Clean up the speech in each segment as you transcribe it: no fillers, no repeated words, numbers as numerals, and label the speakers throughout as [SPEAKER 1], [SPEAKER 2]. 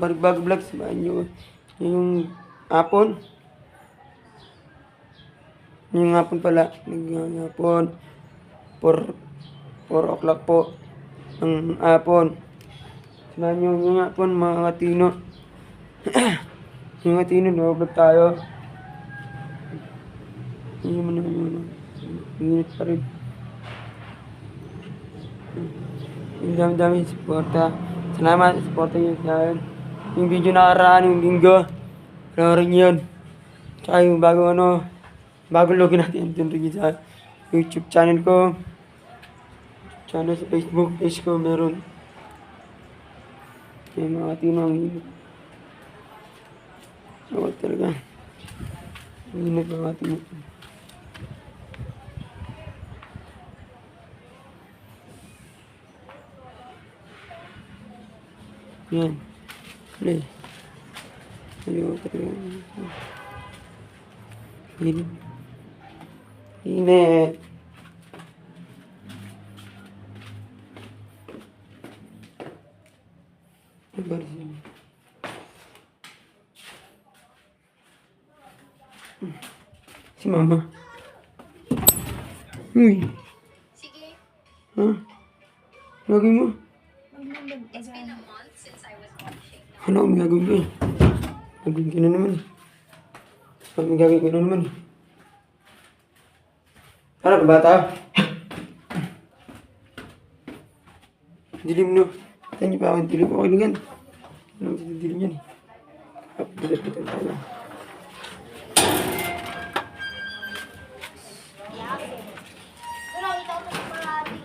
[SPEAKER 1] Panibago Vlog, samahan nyo yung hapon. Yung hapon pala, hapon, 4 o'clock po, ang hapon. Samahan nyo yung hapon, mga Katino. Yung Katino, nag-vlog tayo. Hindi naman naman, init pa rin. Yung dami-dami supporta. Salamat sa supporta nyo sa akin. Yung video nakaraan, yung linggo. Panoorin yun. Tsaka yung bagong login natin. Dun rin sa YouTube channel ko. Channel sa Facebook page ko meron. Yung mga Katino ang init. Awat talaga. Ang init mga Katino. Yan. Play. Ayaw talaga. Init. Init. Si Mama. Uy.
[SPEAKER 2] Sige.
[SPEAKER 1] Ha? Gagawin mo?
[SPEAKER 2] It's been a month since I was watching.
[SPEAKER 1] Ano ang gagawin ko eh? Gagawin ka na naman eh. Ang gagawin ko na naman eh. Ano ka bata? Dilim no. Saan niyo pa ako dilim? Okay lang yan. Ano ang dilim yan eh. Bitat-bitat tayo.
[SPEAKER 2] Pero ikaw ito sa parati.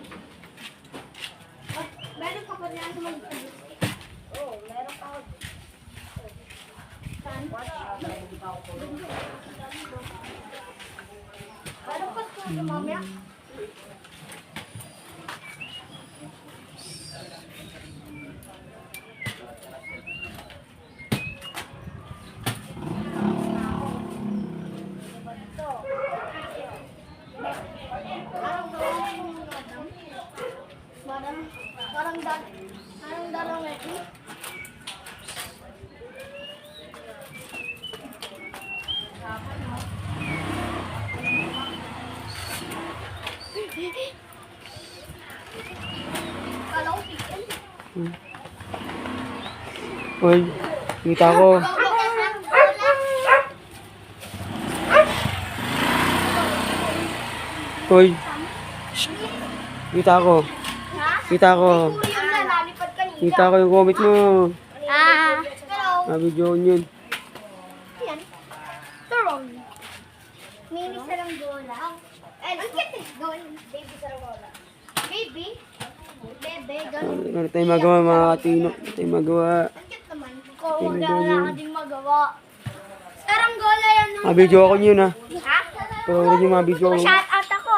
[SPEAKER 2] Meron ka pa niyan sa mga Oo, meron pa ako. Saan? Meron pa sa mamaya? Parang dalawang ito. Kala ko chicken.
[SPEAKER 1] Uy, kita ko. Uy. Kita ko. Kita ko. Kita ko yung comment mo. Video yun.
[SPEAKER 2] Yan. Turong. Mini saranggola. Ang cute gawin. Baby saranggola. Baby? Bebe, gawin.
[SPEAKER 1] Ano tayo magawa mga Katino? Ano tayo magawa?
[SPEAKER 2] Ang cute naman. Ikaw, wala ka din magawa. Saranggola yan.
[SPEAKER 1] Video ako yun ha.
[SPEAKER 2] Ha?
[SPEAKER 1] Pero rin yung mga video ko.
[SPEAKER 2] Pa-shout out ako.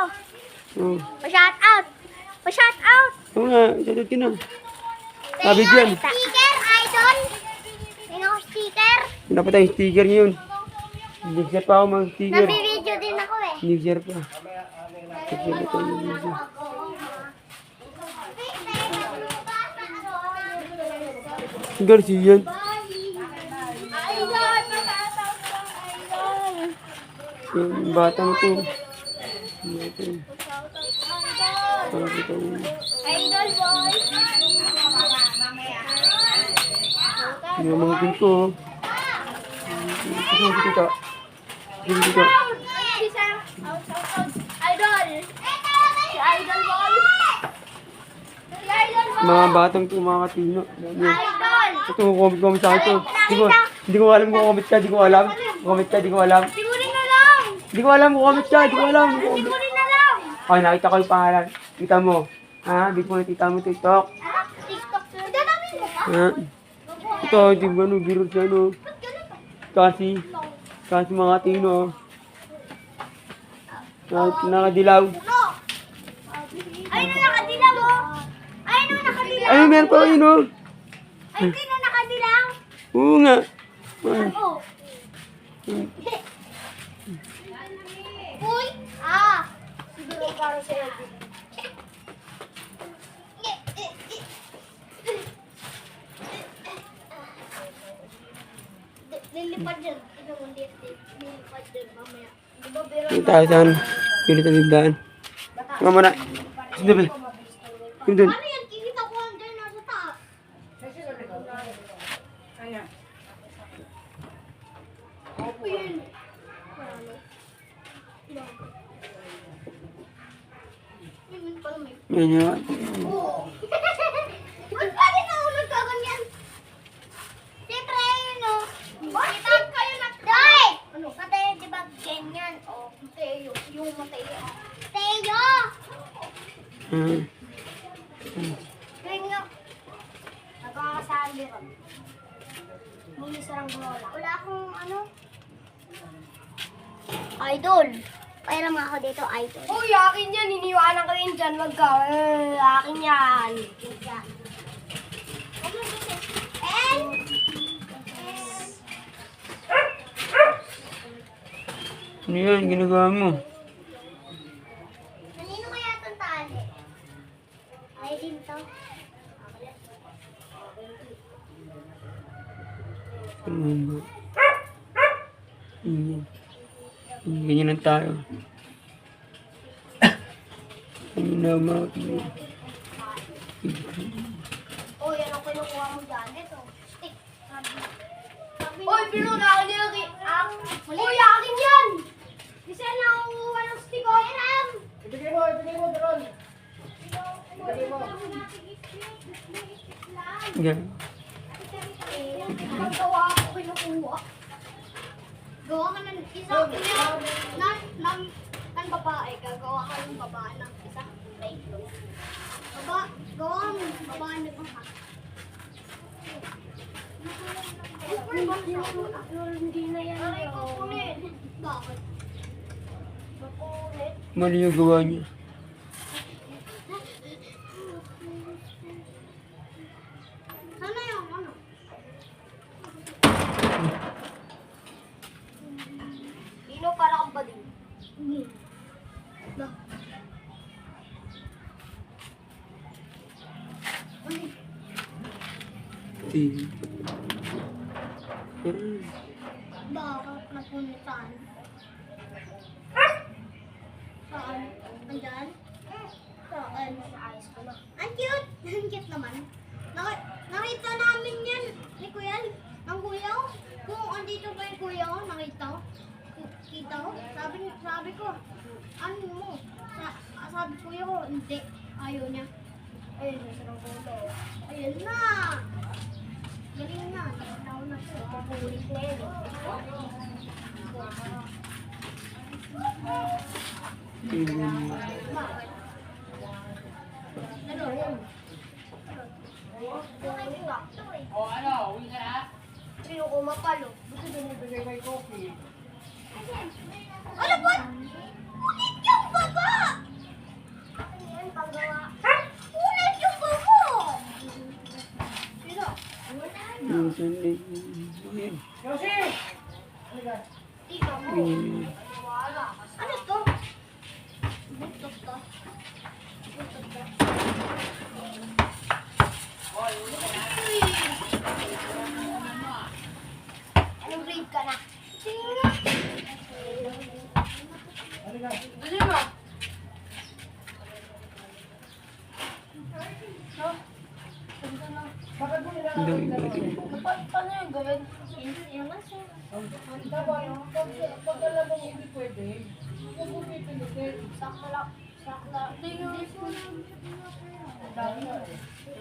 [SPEAKER 1] Oo.
[SPEAKER 2] Pa-shout out. Pa-shout out.
[SPEAKER 1] Oo nga, shoutout ka na. Video yan.
[SPEAKER 2] Sticker, idol. Sino ko sticker?
[SPEAKER 1] Dapat tayong sticker yun. Nag-share pa ako mga sticker.
[SPEAKER 2] Nabi-video din ako eh.
[SPEAKER 1] Nag-share pa. Nag-share pa yung video. Garcia yan.
[SPEAKER 2] Idol, pa-shout out ko, idol.
[SPEAKER 1] Yung batang to.
[SPEAKER 2] Idol boy.
[SPEAKER 1] Namangkin ko. Dito. Dito. Dito.
[SPEAKER 2] Idol. Si Idol boy. Si Idol boy.
[SPEAKER 1] Mga batang to, mga Katino.
[SPEAKER 2] Idol.
[SPEAKER 1] Ito, comment sa akin to. Hindi ko alam kung comment ka, di ko alam. Comment ka, di ko alam.
[SPEAKER 2] Sigurin na lang.
[SPEAKER 1] Di ko alam kung comment ka, di ko alam.
[SPEAKER 2] Sigurin na lang.
[SPEAKER 1] Okay, nakita ko yung pangalan. Kita mo. Ha? Di ko nakita mo TikTok.
[SPEAKER 2] TikTok. Dadami mo pa?
[SPEAKER 1] Ha? Ito, di ba no, biro siya no. Kasi mga Katino. Nakadilaw.
[SPEAKER 2] Ay, na nakadilaw oh. Ay, na nakadilaw.
[SPEAKER 1] Ay, meron pa yun no.
[SPEAKER 2] Ay, hindi na nakadilaw.
[SPEAKER 1] Oo nga.
[SPEAKER 2] Oh. Uy! Siguro para sa'yo. Lilipad dyan. Ito mo, lilipad dyan mamaya. Di ba, pero...
[SPEAKER 1] Yung tayo saan? Pinit ang bigdaan. Nga muna. Sino ba? Yung dun.
[SPEAKER 2] Ano yan? Kikita ko ang dyan nasa taas. Ano yun? Yun pala may...
[SPEAKER 1] Yan yun.
[SPEAKER 2] Oo. Ba't pwede na ako nagkaganyan? Siyempre, yun o. Kita kayo na... Day! Ano? Mateo, di ba ganyan? O, Mateo. Yung Mateo. Mateo! Ganyan. Nagkakasabi ron. Muli sarang bola. Wala akong ano? Idol. Pairam ako dito, idol.
[SPEAKER 3] Uy, akin yan. Iniwanan ko rin dyan. Wag ka. Akin yan.
[SPEAKER 2] And...
[SPEAKER 1] Ano yan? Ginagawa mo?
[SPEAKER 2] Kanino kaya itong tali? Ay, din to.
[SPEAKER 1] Ano ba? Ganyan. Ganyan lang tayo. Ganyan na mga
[SPEAKER 2] Oh, yan ang kinukuha mo dyan. Ito, stick. Sabi
[SPEAKER 3] Uy, pinunaan nila kay... Uy, akin yan. Kasi na ako kuha ng stick. Oh,
[SPEAKER 2] Ram!
[SPEAKER 4] Ibigay mo, Dron. Ibigay mo.
[SPEAKER 1] Ganyan.
[SPEAKER 2] Magawa ako kinukuha. Gawa ka ng isa. Ng babae. Gagawa ka ng babae ng isa. Gawa ka ng babae ng isa.
[SPEAKER 3] hindi na yan.
[SPEAKER 2] Aray ko kunin. Bakit?
[SPEAKER 1] Mali yung gawa niya.
[SPEAKER 2] Sana yung ano?
[SPEAKER 3] Dino, para kang bading.
[SPEAKER 2] Bakit napuntan? Saan? Andyan? Saan?
[SPEAKER 3] Ayos ko na.
[SPEAKER 2] Ang cute! Ang cute naman. Nakita namin yan ni Kuya, ng Kuya ko. Kung andito ba yung Kuya ko, nakita ko. Kita ko. Sabi ko, ano mo? Sabi ko Kuya ko, hindi. Ayaw niya. Ayun, nasa ng kulo. Ayun na! Galing na. Nakataw na siya.
[SPEAKER 3] Papulit na yun.
[SPEAKER 2] Ano yun?
[SPEAKER 4] O ano, uwi ka na?
[SPEAKER 3] Sino ko mapalo?
[SPEAKER 4] Gusto din ibigay kay Coffee.
[SPEAKER 2] Ano ba? Ulit yung baba!
[SPEAKER 3] Ano yan, panggawa?
[SPEAKER 2] Ulit yung baba! Sino?
[SPEAKER 1] Yung Sunday. Ayan.
[SPEAKER 4] Josie! Halika.
[SPEAKER 3] Ikaw mo.
[SPEAKER 1] Ganyan.
[SPEAKER 3] Wala.
[SPEAKER 2] Ano to? Buntot to. Buntot to.
[SPEAKER 3] Anong grade ka na?
[SPEAKER 4] Halika.
[SPEAKER 3] Dali mo.
[SPEAKER 4] Bakit mo nila
[SPEAKER 1] Ang dami ba ito?
[SPEAKER 3] Paano yung gawin?
[SPEAKER 4] Dapat, pag alam mo hindi pwede, huwag mo pipilitin.
[SPEAKER 3] Sakto lang. Sakto lang. Hindi ko na.
[SPEAKER 4] Ang dami na eh.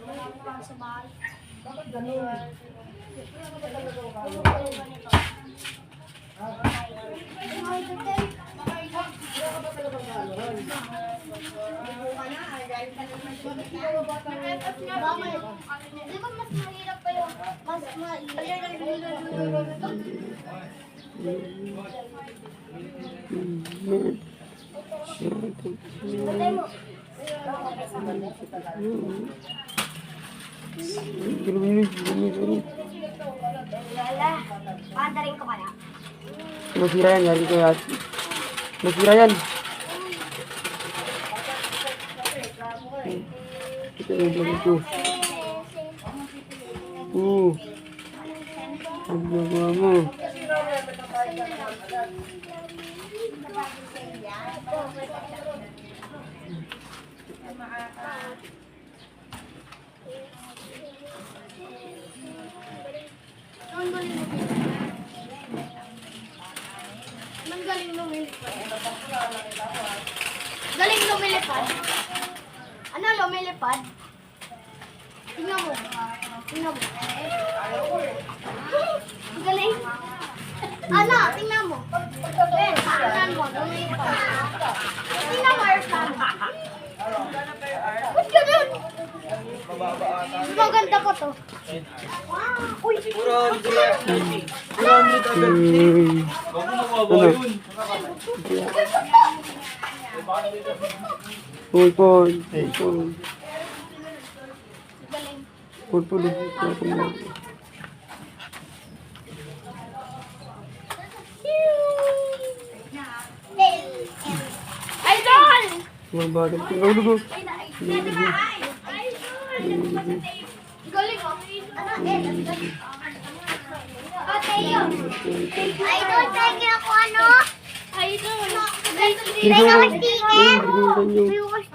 [SPEAKER 3] Wala ko lang sa bahay.
[SPEAKER 4] Bakit ganun? Ano ba talaga ang kaya?
[SPEAKER 3] Ano ba nito?
[SPEAKER 4] Kaya ka ba talaga gano'n?
[SPEAKER 2] Di ba mas mahirap pa yung mas mahirap?
[SPEAKER 3] Patay mo. Lala. Pandarin ko kaya.
[SPEAKER 1] Masira yan, yari ko yan. Masira yan. Ito yung vlog ko. Ang gagawa mo.
[SPEAKER 4] Kasi naman, nagkakain ka na agad.
[SPEAKER 3] Ang galing lumilipad. Galing lumilipad. Ano lumilipad? Tingnan mo. Tingnan mo. Ang galing. Ano? Tingnan mo. Tingnan mo. Lumilipad. Tingnan mo, Ersan. Ba't ganun? Maganda pa to. Wow. Uy.
[SPEAKER 1] Ano? Pul.
[SPEAKER 3] Galing.
[SPEAKER 1] Pul.
[SPEAKER 3] Idol!
[SPEAKER 1] Mga bata. Lugo.
[SPEAKER 3] Galing oh. Ate yun.
[SPEAKER 2] Idol, thank you ako ano.
[SPEAKER 3] Idol.
[SPEAKER 2] May mga sticker.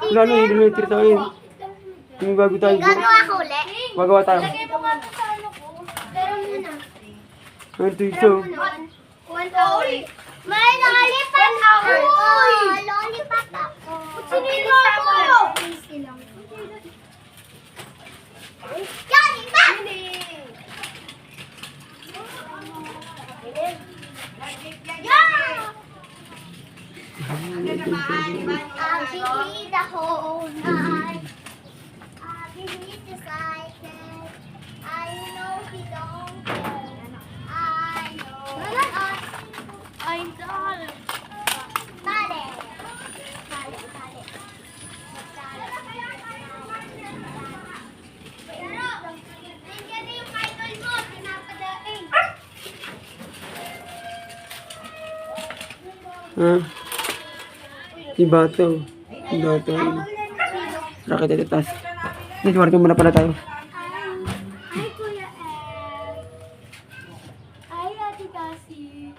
[SPEAKER 1] Wala na, hindi na tira tayo. Yung bago tayo.
[SPEAKER 2] Gagawa ko ulit.
[SPEAKER 1] Magawa tayo.
[SPEAKER 3] Lagay mo nga ito sa ano ko. Pero muna.
[SPEAKER 1] Ano ito ito?
[SPEAKER 3] 1 hour.
[SPEAKER 2] May lollipop ako. Lollipop ako.
[SPEAKER 3] Sinino ako?
[SPEAKER 2] Lollipop! Yeah! I'll be the whole night. I'll be decided. I know he don't care. I know.
[SPEAKER 3] Idol.
[SPEAKER 2] Tale. Pero, nandiyan na yung idol mo. Pinapadaing.
[SPEAKER 1] Ha? Si Bato. Rakit at taas. Dito, warto muna pala tayo.
[SPEAKER 3] Hi, Kuya Ed. Hi, Ate Cassie.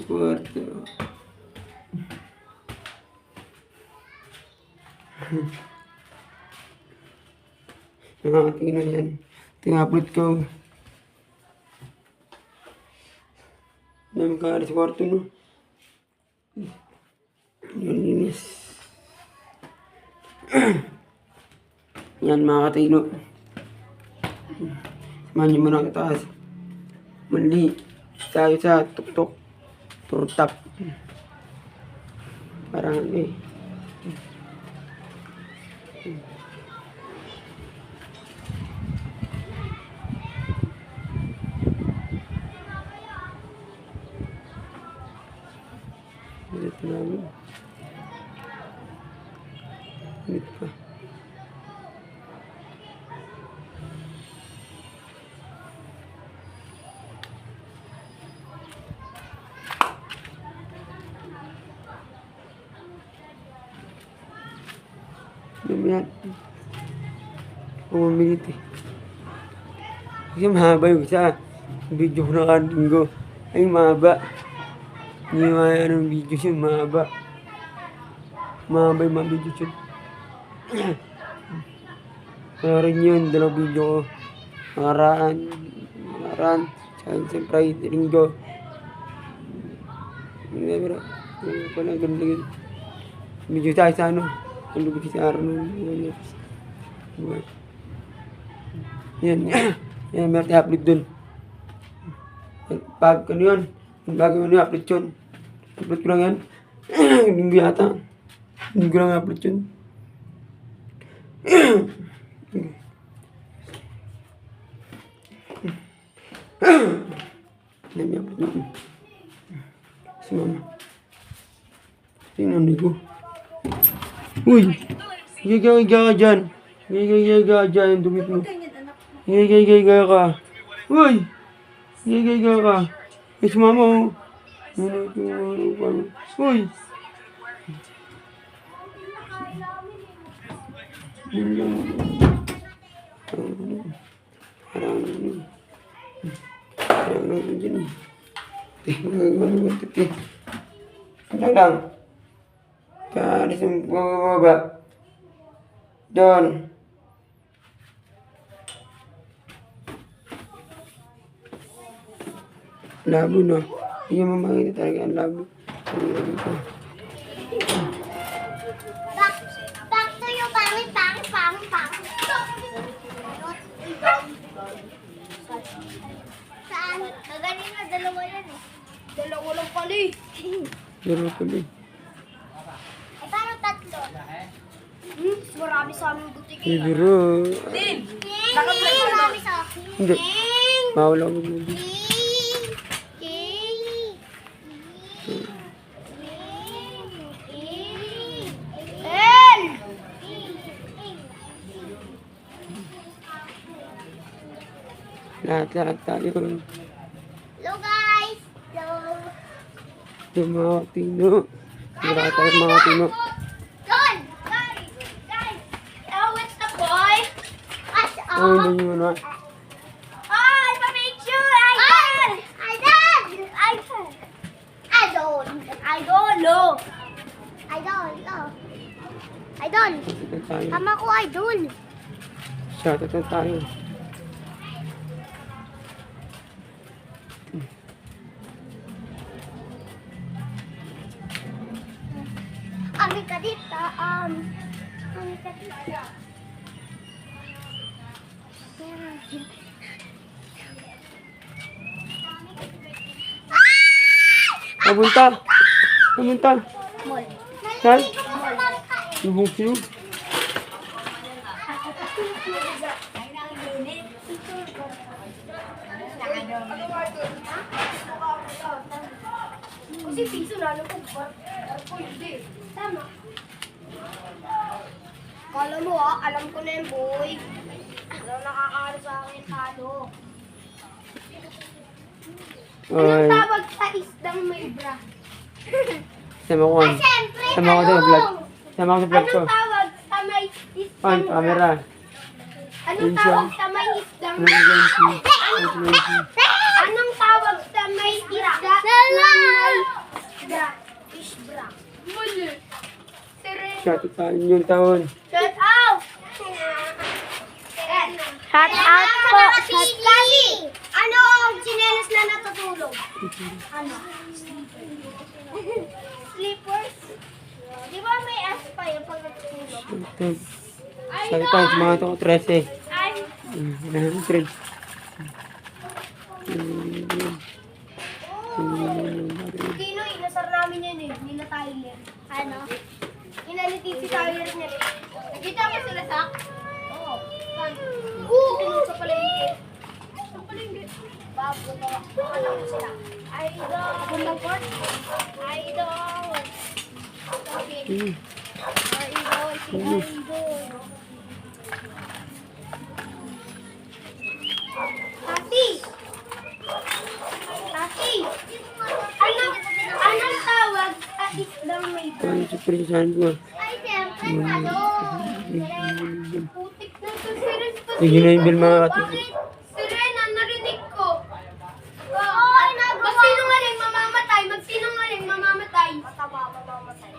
[SPEAKER 1] Kwarto. Tingnan yan. Ting-upload ko. Dami ka sa kwarto, no? Yan, linis. Yan, mga katino. Samahan niyo muna ang taas. Mali. Tayo sa tuktok. Turtap. Parang ano eh. Dito namin. Dito pa. Yan. 1 minute eh. Kasi mahaba yung isa. Video ko na linggo. Ay mahaba. Hindi maya ng video siya, mahaba. Mahaba yung mga video siya. Kaya rin yun, 2 video ko. Nakaraan. Siyempre, linggo. Hindi bro. Pala, ganda yun. Video tayo sa ano. Ang lubig sa araw ng yan. Yan, meron tayo upload dun. Pag ano yun, bago yun upload yun. Upload ko lang yan. Linggo yata. Linggo lang upload yun. Yan, may upload yun. Si mama. Tingnan ko. Uy! Higa ka dyan. Higa ka dyan. Dumit mo. Higa ka. Uy! Higa ka. Eh, si mama oh. Uy! Yun lang. Parang dyan eh. Ano lang. Kaalis yung bumaba. Doon. Labo na. Hindi mo makikita talaga ang labo.
[SPEAKER 2] Back to you, pangit. Saan? Magaling na, dalawa yan eh.
[SPEAKER 3] Dalawa lang pala eh.
[SPEAKER 1] Pero tuloy.
[SPEAKER 2] Eh, paano tatlo?
[SPEAKER 3] Marami sa aming butik
[SPEAKER 1] Eh,
[SPEAKER 3] eh.
[SPEAKER 1] biro.
[SPEAKER 2] Marami sa akin.
[SPEAKER 1] Hindi. Mawala ko mo.
[SPEAKER 3] El!
[SPEAKER 1] Lahat tayo.
[SPEAKER 2] Hello guys! Hello!
[SPEAKER 1] Yung mga Tino. Lahat tayo mga Tino.
[SPEAKER 2] Don! Guys!
[SPEAKER 3] Oh, what's up, boy?
[SPEAKER 2] What's
[SPEAKER 1] Ay,
[SPEAKER 2] up?
[SPEAKER 1] hindi nyo na.
[SPEAKER 3] Ay, pa-picture! Idol!
[SPEAKER 2] Idol!
[SPEAKER 3] Idol!
[SPEAKER 2] Idol!
[SPEAKER 3] Idolo!
[SPEAKER 2] Idol! Idol!
[SPEAKER 1] Shoutout tayo.
[SPEAKER 2] Tama ko, idol!
[SPEAKER 1] Shoutout na tayo.
[SPEAKER 2] Ami ka dito, Ami ka dito.
[SPEAKER 1] Papunta. Papunta.
[SPEAKER 2] Mall.
[SPEAKER 1] Saan?
[SPEAKER 2] Naliligo ko sa marka eh.
[SPEAKER 1] Lubog siyo.
[SPEAKER 3] Kasi piso lalo ko. Ako hindi. Tama. Kala mo alam ko na yun, boy. Wala nakakaano sa akin, talo. Anong
[SPEAKER 1] Ay,
[SPEAKER 3] tawag sa isdang may bra?
[SPEAKER 1] sama ko.
[SPEAKER 2] Ah, syempre,
[SPEAKER 1] Sama ko sa vlog. Sama ko sa vlog ko.
[SPEAKER 3] Anong tawag sa may
[SPEAKER 1] Pan,
[SPEAKER 3] isdang
[SPEAKER 1] camera.
[SPEAKER 3] Anong
[SPEAKER 1] Yun siya.
[SPEAKER 3] tawag sa may isdang
[SPEAKER 1] Ano yung gansi?
[SPEAKER 3] Anong tawag sa may isda? Bra. Fish bra. Muli. Sirena.
[SPEAKER 1] Shoutout tayo yung taon.
[SPEAKER 3] Shout out!
[SPEAKER 2] Shout out po.
[SPEAKER 3] Kasi, ano ang chinelas na natutulog? Ano? Slippers? Di ba may S pa yung pag natutulog?
[SPEAKER 1] Shoutout tayo sa mga ito 13.
[SPEAKER 3] Ay,
[SPEAKER 1] Hinahanap rin.
[SPEAKER 3] Tino, inasar namin yan eh. Nila Tyler.
[SPEAKER 2] Ano?
[SPEAKER 3] Inalitin si Tyler niya. Nakita mo sila sa? Oo. Oo! Sa palengke. Sa palengke. Bago ba? Alam ko sila. Idol! Gandang court? Idol! Okay. Idol! Si Idol! Tati! Tati! Anong tawag sa isdang may
[SPEAKER 1] Ano sa prinsahan ko?
[SPEAKER 2] Ay, syempre, talong.
[SPEAKER 3] putik na ito, Siren.
[SPEAKER 1] Yun na yung bill mga kati.
[SPEAKER 3] Bakit? Sirena, narinig ko.
[SPEAKER 2] Ay, nagawa.
[SPEAKER 3] Magsinungaling, mamamatay. Magsinungaling, mamamatay. Mataba, mamamatay.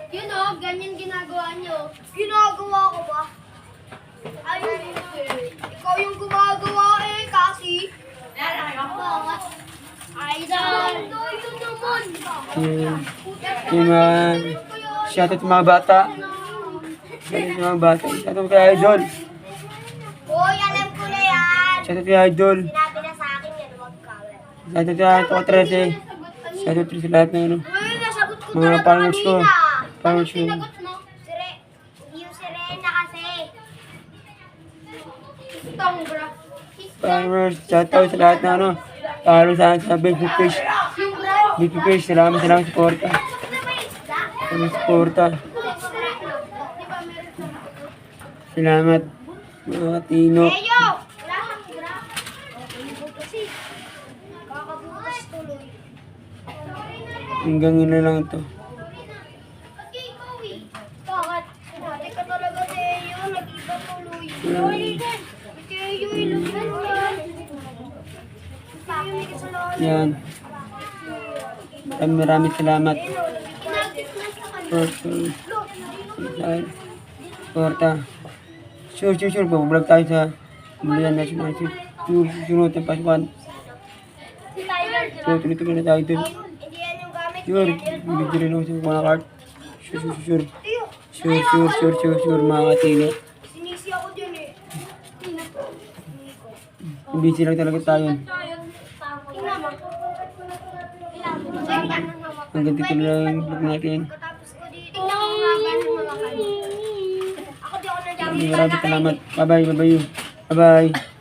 [SPEAKER 3] Yun o, ganyan ginagawa nyo. Ginagawa ko ba? Ay, hindi. Ikaw yung gumagawa eh, kasi. Idol! Yun naman.
[SPEAKER 1] Yung mga shoutout sa mga bata. Shoutout sa mga bata. Shoutout kay Idol.
[SPEAKER 3] Hoy, alam ko na yan.
[SPEAKER 1] Shoutout kay Idol.
[SPEAKER 3] Sinabi na sa akin yan, huwag ka.
[SPEAKER 1] Shoutout kay ito 13. Shoutout rin sa lahat ng ano.
[SPEAKER 3] Ay, nasagot ko
[SPEAKER 1] Mga
[SPEAKER 3] talaga
[SPEAKER 1] followers ko.
[SPEAKER 3] kanina.
[SPEAKER 1] Followers ko.
[SPEAKER 3] Sinagot mo? Yung Sirena kasi. Istong bra.
[SPEAKER 1] Followers, shoutout sa lahat ng ano. Follow sa akin sa Facebook page.
[SPEAKER 3] Yung bra.
[SPEAKER 1] Facebook page, salamat sa suporta. Salamat sa suporta.
[SPEAKER 3] Di ba meron sa
[SPEAKER 1] Salamat mga Tino.
[SPEAKER 3] Eyo! Wala kang bra. Kasi kakabukas tuloy.
[SPEAKER 1] Hanggang yun na lang ito.
[SPEAKER 3] Kasi ikaw eh. Bakit? Dati ka talaga sa iyo.
[SPEAKER 1] Yan. Maraming salamat. Porta. Sure. Pag-vlog tayo sa Mulian National. Sunod ang pasukan. So, tuloy-tuloy na tayo dun. Sure. Bibigyan rin ako sa mga card. Sure, mga katili.
[SPEAKER 3] Sinisi ako dyan eh.
[SPEAKER 1] Busy lang talaga tayo. Hanggang dito na lang yung vlog natin.
[SPEAKER 3] Tapos ko dito. Tingnan ko nga gano'n mga kayo. Ako di ako nandiyan.
[SPEAKER 1] Maraming salamat. Bye-bye.